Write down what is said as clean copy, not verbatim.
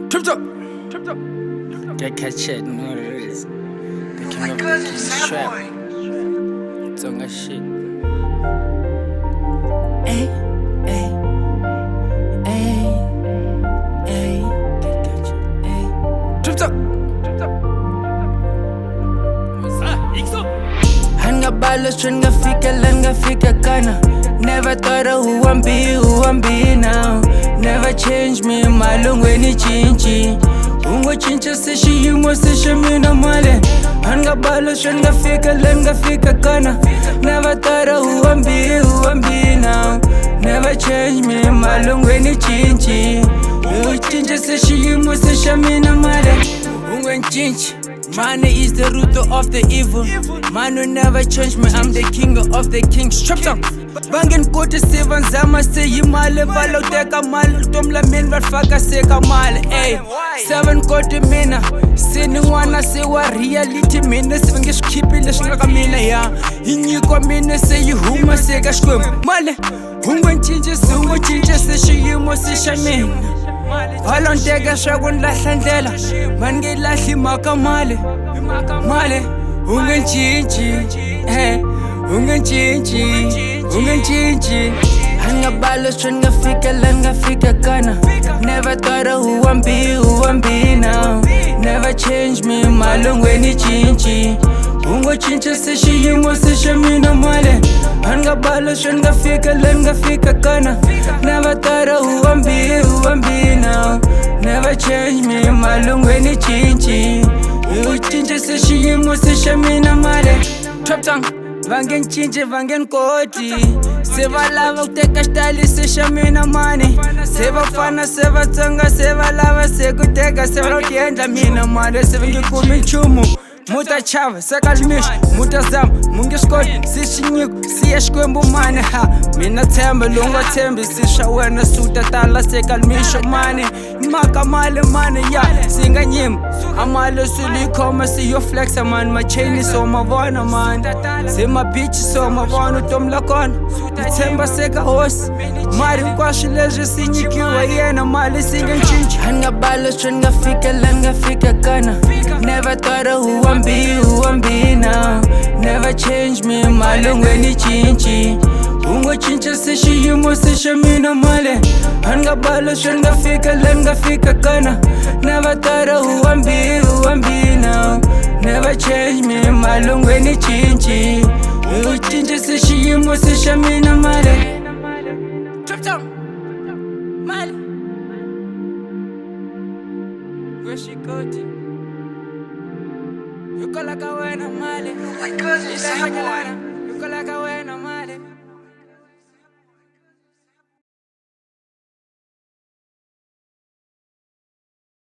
Trip top. Get catch it, know what it is. The king of the king strap. It's on that shit. Ay, ay, ay, ay. Get catch it, ay. Trip top. Hangabalos trying to fika kana. Never thought of who I'm be now. Never change me, malungu ni chinchi. Ungo chincha se shiyumo se shamina male. Hangabalos trying to fika kana. Never thought of who I'm be now. Never change me, malungu ni chinchi. Ungo chincha se shiyumo se shamina male. Ungo chinchi. Money is the root of the evil. Man will never change me, I'm the king of the kings. Trap song. Bangin kote seven zama se yimale valo teka mali tomla min faka seka mali. Ay, 7 kote mina. Sini wana se wa reality mina se vengish kipile shngaka mina ya. Inyiko mina se yihuma seka shkwem. Male, ungo chinche se shiyimo se shamina. Alonteka shagun lahlandlela mangi lahli makamale male ungentshintshi ungentshintshi hangabalos trying fika kana. Never thought of who I'm be now. Never change me, malungu ni chinchi. Ungo chincha se shiyimo se shamina male. Hangabalos trying fika kana. Never thought of who I'm be now. Never change me, malungu ni chinchi. Ungo chincha se shiyimo se shamina male. Trap tongue. Vangen chinche, vangen koti. Seva lava kuteka style se shamina money. Seva fana, seva tsonga, seva lava se kuteka, seva lotienda mina mane. Seva ngikumi chumu. Muta chava, sakalmish, muta zam, mungiskot, sishinyuk, siyashkwembu mane ha. Mina tembe, lunga tembe, sishawena suta tala sekalmisho mane. Maka male mane ya, singa nyim. Amale sulikoma, si yo flexa man, my chain is on my vana man. Si my bitch is on my vana, tom lakon. Temba seka hos. Mari kwashi leje sinyikiwa yena male singa chinchi. Hangabalos trying fika kana. Never thought of who I'm be now. Never change me, malungu ni chinchi. Ungo chincha se shiyumo se shamina male. Hangabalos trying fika kana. Never thought of who I'm be now. Never change me, malungu ni chinchi. Ungo chincha se shiyumo se shamina male. Trip top male. Where she go to? You call like a winner, Mali. You call like a winner.